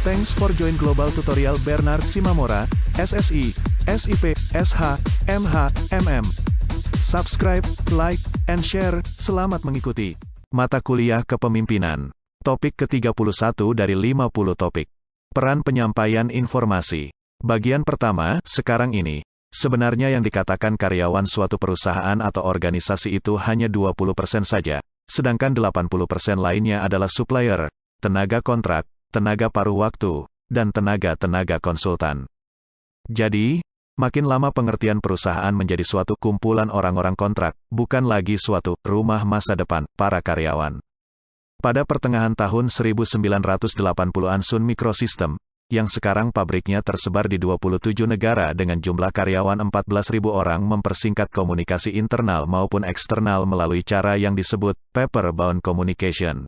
Thanks for join Global Tutorial Bernard Simamora, SSI, SIP, SH, MH, MM. Subscribe, like, and share. Selamat mengikuti. Mata kuliah kepemimpinan. Topik ke-31 dari 50 topik. Peran penyampaian informasi. Bagian pertama, sekarang ini. Sebenarnya yang dikatakan karyawan suatu perusahaan atau organisasi itu hanya 20% saja. Sedangkan 80% lainnya adalah supplier, tenaga kontrak, tenaga paruh waktu, dan tenaga-tenaga konsultan. Jadi, makin lama pengertian perusahaan menjadi suatu kumpulan orang-orang kontrak, bukan lagi suatu rumah masa depan para karyawan. Pada pertengahan tahun 1980-an Sun Microsystem, yang sekarang pabriknya tersebar di 27 negara dengan jumlah karyawan 14.000 orang mempersingkat komunikasi internal maupun eksternal melalui cara yang disebut paper-bound communication.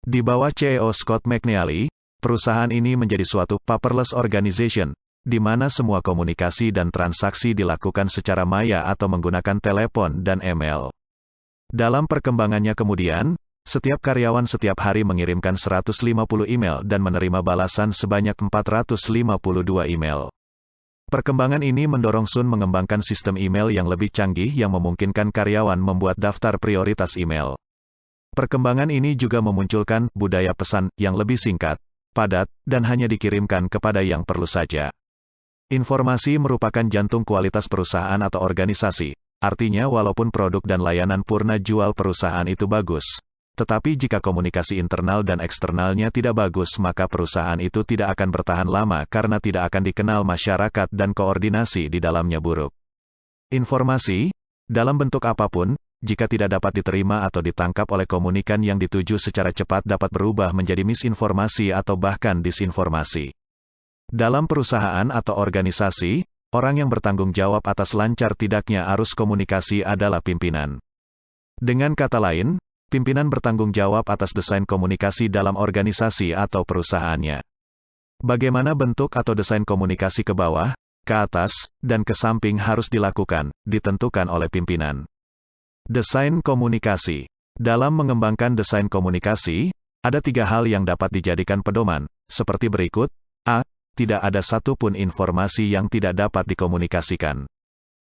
Di bawah CEO Scott McNealy, perusahaan ini menjadi suatu paperless organization, di mana semua komunikasi dan transaksi dilakukan secara maya atau menggunakan telepon dan email. Dalam perkembangannya kemudian, setiap karyawan setiap hari mengirimkan 150 email dan menerima balasan sebanyak 452 email. Perkembangan ini mendorong Sun mengembangkan sistem email yang lebih canggih yang memungkinkan karyawan membuat daftar prioritas email. Perkembangan ini juga memunculkan budaya pesan yang lebih singkat, padat, dan hanya dikirimkan kepada yang perlu saja. Informasi merupakan jantung kualitas perusahaan atau organisasi, artinya walaupun produk dan layanan purna jual perusahaan itu bagus, tetapi jika komunikasi internal dan eksternalnya tidak bagus maka perusahaan itu tidak akan bertahan lama karena tidak akan dikenal masyarakat dan koordinasi di dalamnya buruk. Informasi, dalam bentuk apapun, jika tidak dapat diterima atau ditangkap oleh komunikan yang dituju secara cepat dapat berubah menjadi misinformasi atau bahkan disinformasi. Dalam perusahaan atau organisasi, orang yang bertanggung jawab atas lancar tidaknya arus komunikasi adalah pimpinan. Dengan kata lain, pimpinan bertanggung jawab atas desain komunikasi dalam organisasi atau perusahaannya. Bagaimana bentuk atau desain komunikasi ke bawah, ke atas, dan ke samping harus dilakukan, ditentukan oleh pimpinan. Desain komunikasi. Dalam mengembangkan desain komunikasi, ada 3 hal yang dapat dijadikan pedoman, seperti berikut. A. Tidak ada satupun informasi yang tidak dapat dikomunikasikan.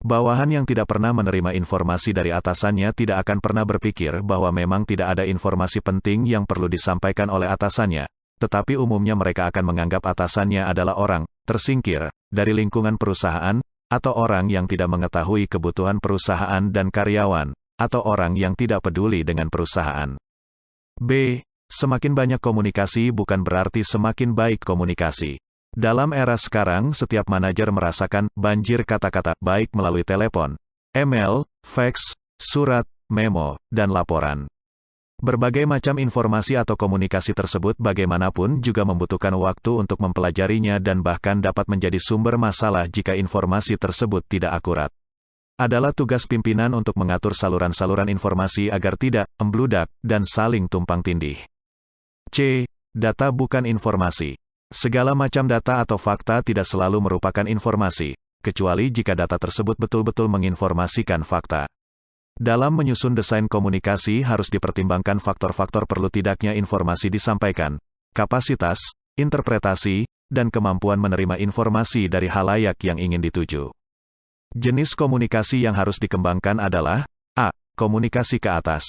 Bawahan yang tidak pernah menerima informasi dari atasannya tidak akan pernah berpikir bahwa memang tidak ada informasi penting yang perlu disampaikan oleh atasannya, tetapi umumnya mereka akan menganggap atasannya adalah orang tersingkir dari lingkungan perusahaan, atau orang yang tidak mengetahui kebutuhan perusahaan dan karyawan, atau orang yang tidak peduli dengan perusahaan. B. Semakin banyak komunikasi bukan berarti semakin baik komunikasi. Dalam era sekarang setiap manajer merasakan banjir kata-kata baik melalui telepon, email, fax, surat, memo, dan laporan. Berbagai macam informasi atau komunikasi tersebut bagaimanapun juga membutuhkan waktu untuk mempelajarinya dan bahkan dapat menjadi sumber masalah jika informasi tersebut tidak akurat. Adalah tugas pimpinan untuk mengatur saluran-saluran informasi agar tidak membludak dan saling tumpang tindih. C. Data bukan informasi. Segala macam data atau fakta tidak selalu merupakan informasi, kecuali jika data tersebut betul-betul menginformasikan fakta. Dalam menyusun desain komunikasi harus dipertimbangkan faktor-faktor perlu tidaknya informasi disampaikan, kapasitas, interpretasi, dan kemampuan menerima informasi dari halayak yang ingin dituju. Jenis komunikasi yang harus dikembangkan adalah A. Komunikasi ke atas.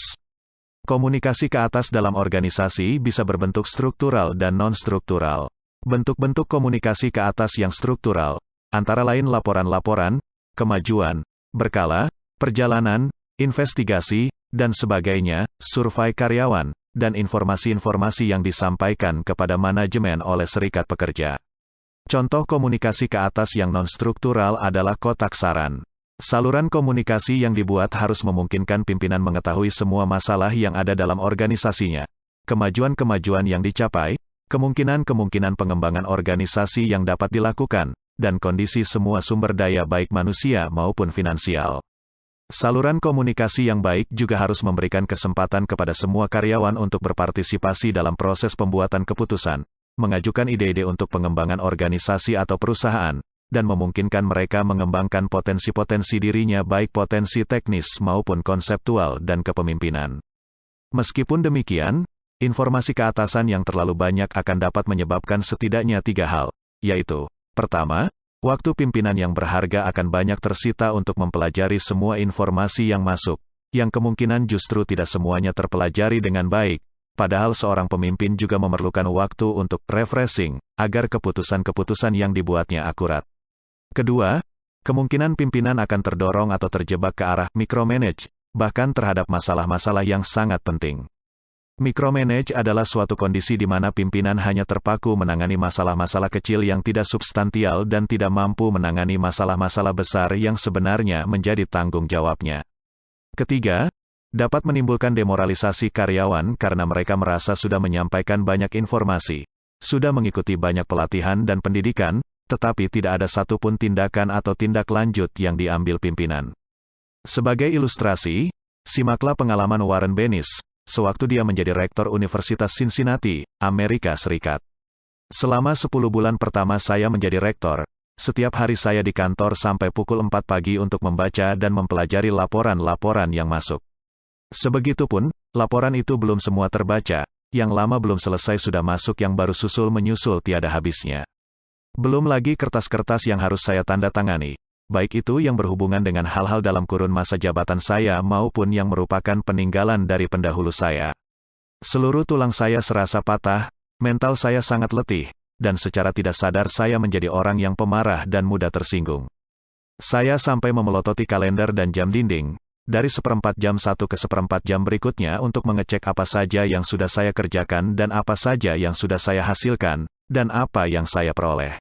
Komunikasi ke atas dalam organisasi bisa berbentuk struktural dan non-struktural. Bentuk-bentuk komunikasi ke atas yang struktural, antara lain laporan-laporan, kemajuan, berkala, perjalanan, investigasi, dan sebagainya, survei karyawan, dan informasi-informasi yang disampaikan kepada manajemen oleh serikat pekerja. Contoh komunikasi ke atas yang non-struktural adalah kotak saran. Saluran komunikasi yang dibuat harus memungkinkan pimpinan mengetahui semua masalah yang ada dalam organisasinya, kemajuan-kemajuan yang dicapai, kemungkinan-kemungkinan pengembangan organisasi yang dapat dilakukan, dan kondisi semua sumber daya baik manusia maupun finansial. Saluran komunikasi yang baik juga harus memberikan kesempatan kepada semua karyawan untuk berpartisipasi dalam proses pembuatan keputusan, mengajukan ide-ide untuk pengembangan organisasi atau perusahaan, dan memungkinkan mereka mengembangkan potensi-potensi dirinya baik potensi teknis maupun konseptual dan kepemimpinan. Meskipun demikian, Informasi ke atasan yang terlalu banyak akan dapat menyebabkan setidaknya 3 hal, yaitu, pertama, waktu pimpinan yang berharga akan banyak tersita untuk mempelajari semua informasi yang masuk, yang kemungkinan justru tidak semuanya terpelajari dengan baik, padahal seorang pemimpin juga memerlukan waktu untuk refreshing, agar keputusan-keputusan yang dibuatnya akurat. Kedua, kemungkinan pimpinan akan terdorong atau terjebak ke arah micromanage, bahkan terhadap masalah-masalah yang sangat penting. Micromanage adalah suatu kondisi di mana pimpinan hanya terpaku menangani masalah-masalah kecil yang tidak substansial dan tidak mampu menangani masalah-masalah besar yang sebenarnya menjadi tanggung jawabnya. Ketiga, dapat menimbulkan demoralisasi karyawan karena mereka merasa sudah menyampaikan banyak informasi, sudah mengikuti banyak pelatihan dan pendidikan, tetapi tidak ada satupun tindakan atau tindak lanjut yang diambil pimpinan. Sebagai ilustrasi, simaklah pengalaman Warren Bennis, sewaktu dia menjadi rektor Universitas Cincinnati, Amerika Serikat. Selama 10 bulan pertama saya menjadi rektor, setiap hari saya di kantor sampai pukul 4 pagi untuk membaca dan mempelajari laporan-laporan yang masuk. Sebegitupun, laporan itu belum semua terbaca, yang lama belum selesai sudah masuk yang baru susul-menyusul tiada habisnya. Belum lagi kertas-kertas yang harus saya tanda tangani, baik itu yang berhubungan dengan hal-hal dalam kurun masa jabatan saya maupun yang merupakan peninggalan dari pendahulu saya. Seluruh tulang saya serasa patah, mental saya sangat letih, dan secara tidak sadar saya menjadi orang yang pemarah dan mudah tersinggung. Saya sampai memelototi kalender dan jam dinding, dari 1/4 jam satu ke 1/4 jam berikutnya untuk mengecek apa saja yang sudah saya kerjakan dan apa saja yang sudah saya hasilkan, dan apa yang saya peroleh.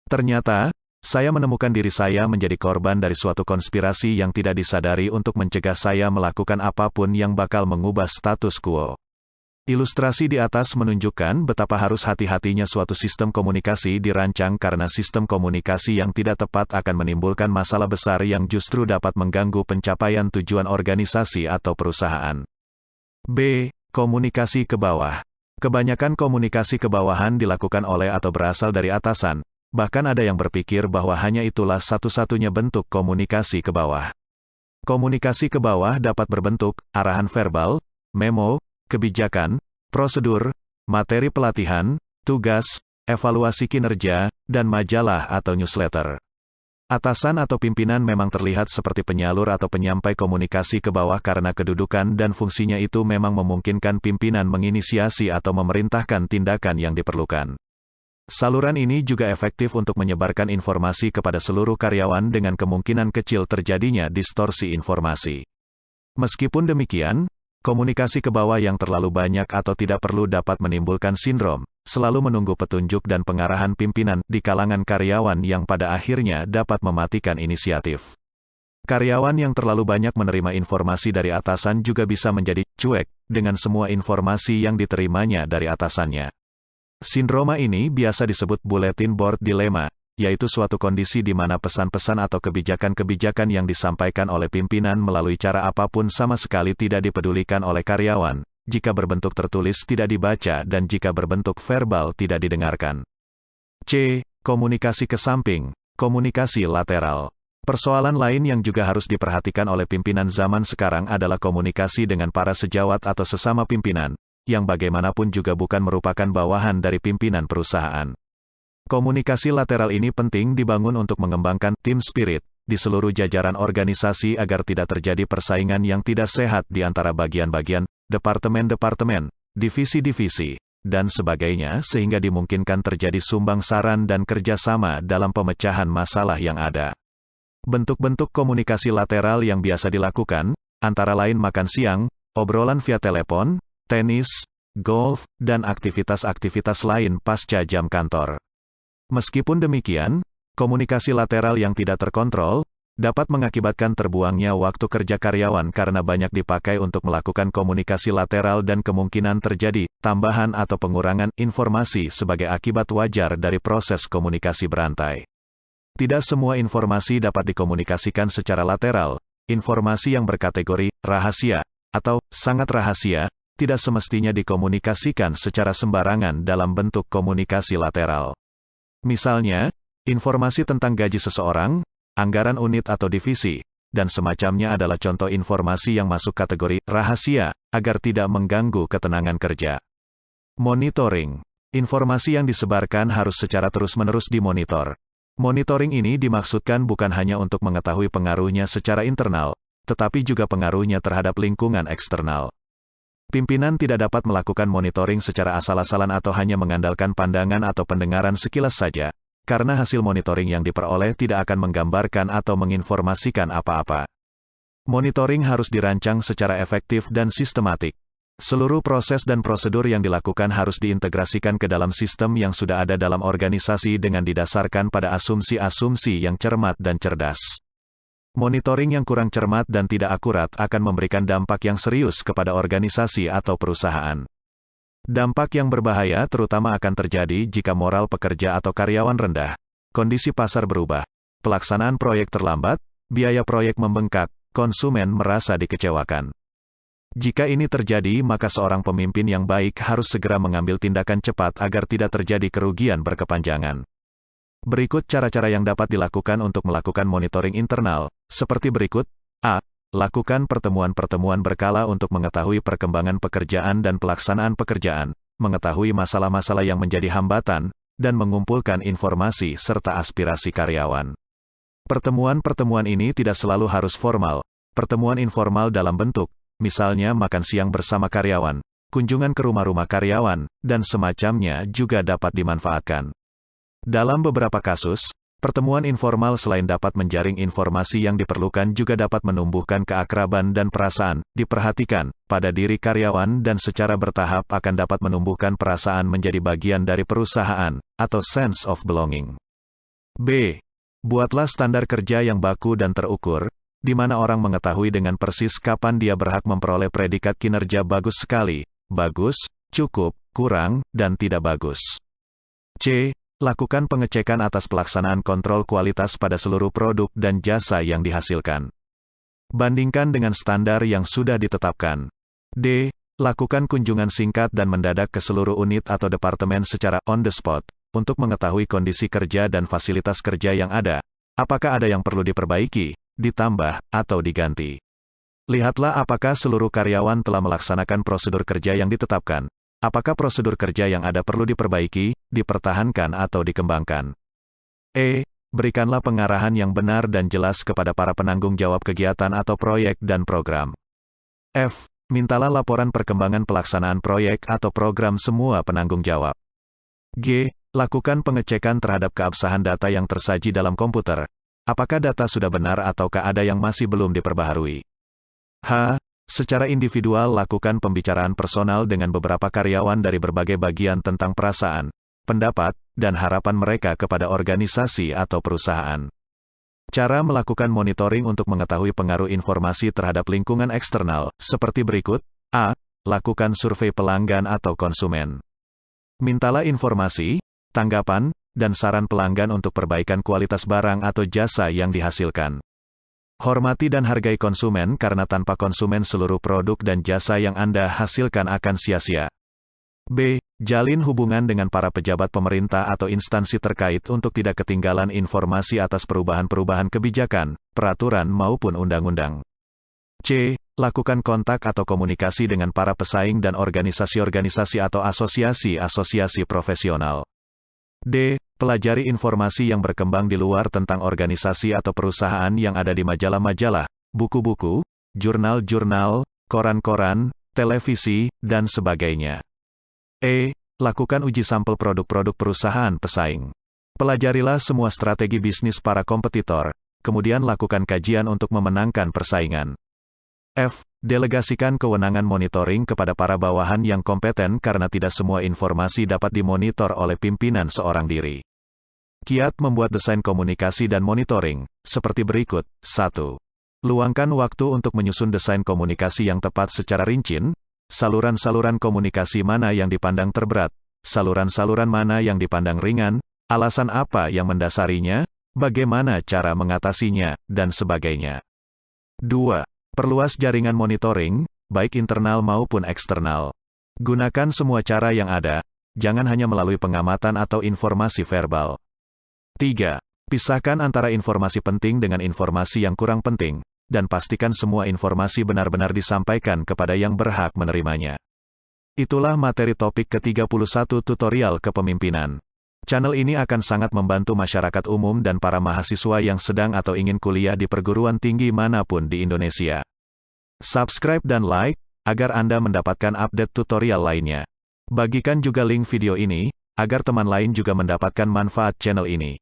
Ternyata, saya menemukan diri saya menjadi korban dari suatu konspirasi yang tidak disadari untuk mencegah saya melakukan apapun yang bakal mengubah status quo. Ilustrasi di atas menunjukkan betapa harus hati-hatinya suatu sistem komunikasi dirancang karena sistem komunikasi yang tidak tepat akan menimbulkan masalah besar yang justru dapat mengganggu pencapaian tujuan organisasi atau perusahaan. B. Komunikasi ke bawah. Kebanyakan komunikasi ke bawahan dilakukan oleh atau berasal dari atasan. Bahkan ada yang berpikir bahwa hanya itulah satu-satunya bentuk komunikasi ke bawah. Komunikasi ke bawah dapat berbentuk arahan verbal, memo, kebijakan, prosedur, materi pelatihan, tugas, evaluasi kinerja, dan majalah atau newsletter. Atasan atau pimpinan memang terlihat seperti penyalur atau penyampai komunikasi ke bawah karena kedudukan dan fungsinya itu memang memungkinkan pimpinan menginisiasi atau memerintahkan tindakan yang diperlukan. Saluran ini juga efektif untuk menyebarkan informasi kepada seluruh karyawan dengan kemungkinan kecil terjadinya distorsi informasi. Meskipun demikian, komunikasi ke bawah yang terlalu banyak atau tidak perlu dapat menimbulkan sindrom, selalu menunggu petunjuk dan pengarahan pimpinan di kalangan karyawan yang pada akhirnya dapat mematikan inisiatif. Karyawan yang terlalu banyak menerima informasi dari atasan juga bisa menjadi cuek dengan semua informasi yang diterimanya dari atasannya. Sindroma ini biasa disebut bulletin board dilemma, yaitu suatu kondisi di mana pesan-pesan atau kebijakan-kebijakan yang disampaikan oleh pimpinan melalui cara apapun sama sekali tidak dipedulikan oleh karyawan, jika berbentuk tertulis tidak dibaca dan jika berbentuk verbal tidak didengarkan. C. Komunikasi ke samping, komunikasi lateral. Persoalan lain yang juga harus diperhatikan oleh pimpinan zaman sekarang adalah komunikasi dengan para sejawat atau sesama pimpinan, yang bagaimanapun juga bukan merupakan bawahan dari pimpinan perusahaan. Komunikasi lateral ini penting dibangun untuk mengembangkan team spirit di seluruh jajaran organisasi agar tidak terjadi persaingan yang tidak sehat di antara bagian-bagian, departemen-departemen, divisi-divisi, dan sebagainya sehingga dimungkinkan terjadi sumbangsaran dan kerjasama dalam pemecahan masalah yang ada. Bentuk-bentuk komunikasi lateral yang biasa dilakukan, antara lain makan siang, obrolan via telepon, tenis, golf, dan aktivitas-aktivitas lain pasca jam kantor. Meskipun demikian, komunikasi lateral yang tidak terkontrol dapat mengakibatkan terbuangnya waktu kerja karyawan karena banyak dipakai untuk melakukan komunikasi lateral dan kemungkinan terjadi tambahan atau pengurangan informasi sebagai akibat wajar dari proses komunikasi berantai. Tidak semua informasi dapat dikomunikasikan secara lateral. Informasi yang berkategori rahasia atau sangat rahasia tidak semestinya dikomunikasikan secara sembarangan dalam bentuk komunikasi lateral. Misalnya, informasi tentang gaji seseorang, anggaran unit atau divisi, dan semacamnya adalah contoh informasi yang masuk kategori rahasia, agar tidak mengganggu ketenangan kerja. Monitoring. Informasi yang disebarkan harus secara terus-menerus dimonitor. Monitoring ini dimaksudkan bukan hanya untuk mengetahui pengaruhnya secara internal, tetapi juga pengaruhnya terhadap lingkungan eksternal. Pimpinan tidak dapat melakukan monitoring secara asal-asalan atau hanya mengandalkan pandangan atau pendengaran sekilas saja, karena hasil monitoring yang diperoleh tidak akan menggambarkan atau menginformasikan apa-apa. Monitoring harus dirancang secara efektif dan sistematik. Seluruh proses dan prosedur yang dilakukan harus diintegrasikan ke dalam sistem yang sudah ada dalam organisasi dengan didasarkan pada asumsi-asumsi yang cermat dan cerdas. Monitoring yang kurang cermat dan tidak akurat akan memberikan dampak yang serius kepada organisasi atau perusahaan. Dampak yang berbahaya terutama akan terjadi jika moral pekerja atau karyawan rendah, kondisi pasar berubah, pelaksanaan proyek terlambat, biaya proyek membengkak, konsumen merasa dikecewakan. Jika ini terjadi, maka seorang pemimpin yang baik harus segera mengambil tindakan cepat agar tidak terjadi kerugian berkepanjangan. Berikut cara-cara yang dapat dilakukan untuk melakukan monitoring internal, seperti berikut. A. Lakukan pertemuan-pertemuan berkala untuk mengetahui perkembangan pekerjaan dan pelaksanaan pekerjaan, mengetahui masalah-masalah yang menjadi hambatan, dan mengumpulkan informasi serta aspirasi karyawan. Pertemuan-pertemuan ini tidak selalu harus formal. Pertemuan informal dalam bentuk, misalnya makan siang bersama karyawan, kunjungan ke rumah-rumah karyawan, dan semacamnya juga dapat dimanfaatkan. Dalam beberapa kasus, pertemuan informal selain dapat menjaring informasi yang diperlukan juga dapat menumbuhkan keakraban dan perasaan diperhatikan pada diri karyawan dan secara bertahap akan dapat menumbuhkan perasaan menjadi bagian dari perusahaan, atau sense of belonging. B. Buatlah standar kerja yang baku dan terukur, di mana orang mengetahui dengan persis kapan dia berhak memperoleh predikat kinerja bagus sekali, bagus, cukup, kurang, dan tidak bagus. C. Lakukan pengecekan atas pelaksanaan kontrol kualitas pada seluruh produk dan jasa yang dihasilkan. Bandingkan dengan standar yang sudah ditetapkan. D. Lakukan kunjungan singkat dan mendadak ke seluruh unit atau departemen secara on the spot, untuk mengetahui kondisi kerja dan fasilitas kerja yang ada, apakah ada yang perlu diperbaiki, ditambah, atau diganti. Lihatlah apakah seluruh karyawan telah melaksanakan prosedur kerja yang ditetapkan. Apakah prosedur kerja yang ada perlu diperbaiki, dipertahankan atau dikembangkan. E. Berikanlah pengarahan yang benar dan jelas kepada para penanggung jawab kegiatan atau proyek dan program. F. Mintalah laporan perkembangan pelaksanaan proyek atau program semua penanggung jawab. G. Lakukan pengecekan terhadap keabsahan data yang tersaji dalam komputer. Apakah data sudah benar ataukah ada yang masih belum diperbaharui? H. Secara individual lakukan pembicaraan personal dengan beberapa karyawan dari berbagai bagian tentang perasaan, pendapat, dan harapan mereka kepada organisasi atau perusahaan. Cara melakukan monitoring untuk mengetahui pengaruh informasi terhadap lingkungan eksternal, seperti berikut. A. Lakukan survei pelanggan atau konsumen. Mintalah informasi, tanggapan, dan saran pelanggan untuk perbaikan kualitas barang atau jasa yang dihasilkan. Hormati dan hargai konsumen karena tanpa konsumen seluruh produk dan jasa yang Anda hasilkan akan sia-sia. B. Jalin hubungan dengan para pejabat pemerintah atau instansi terkait untuk tidak ketinggalan informasi atas perubahan-perubahan kebijakan, peraturan maupun undang-undang. C. Lakukan kontak atau komunikasi dengan para pesaing dan organisasi-organisasi atau asosiasi-asosiasi profesional. D. Pelajari informasi yang berkembang di luar tentang organisasi atau perusahaan yang ada di majalah-majalah, buku-buku, jurnal-jurnal, koran-koran, televisi, dan sebagainya. E. Lakukan uji sampel produk-produk perusahaan pesaing. Pelajarilah semua strategi bisnis para kompetitor, kemudian lakukan kajian untuk memenangkan persaingan. F. Delegasikan kewenangan monitoring kepada para bawahan yang kompeten karena tidak semua informasi dapat dimonitor oleh pimpinan seorang diri. Kiat membuat desain komunikasi dan monitoring, seperti berikut. 1. Luangkan waktu untuk menyusun desain komunikasi yang tepat secara rinci, saluran-saluran komunikasi mana yang dipandang terberat, saluran-saluran mana yang dipandang ringan, alasan apa yang mendasarinya, bagaimana cara mengatasinya, dan sebagainya. 2. Perluas jaringan monitoring, baik internal maupun eksternal. Gunakan semua cara yang ada, jangan hanya melalui pengamatan atau informasi verbal. 3. Pisahkan antara informasi penting dengan informasi yang kurang penting, dan pastikan semua informasi benar-benar disampaikan kepada yang berhak menerimanya. Itulah materi topik ke-31 tutorial kepemimpinan. Channel ini akan sangat membantu masyarakat umum dan para mahasiswa yang sedang atau ingin kuliah di perguruan tinggi manapun di Indonesia. Subscribe dan like, agar Anda mendapatkan update tutorial lainnya. Bagikan juga link video ini, agar teman lain juga mendapatkan manfaat channel ini.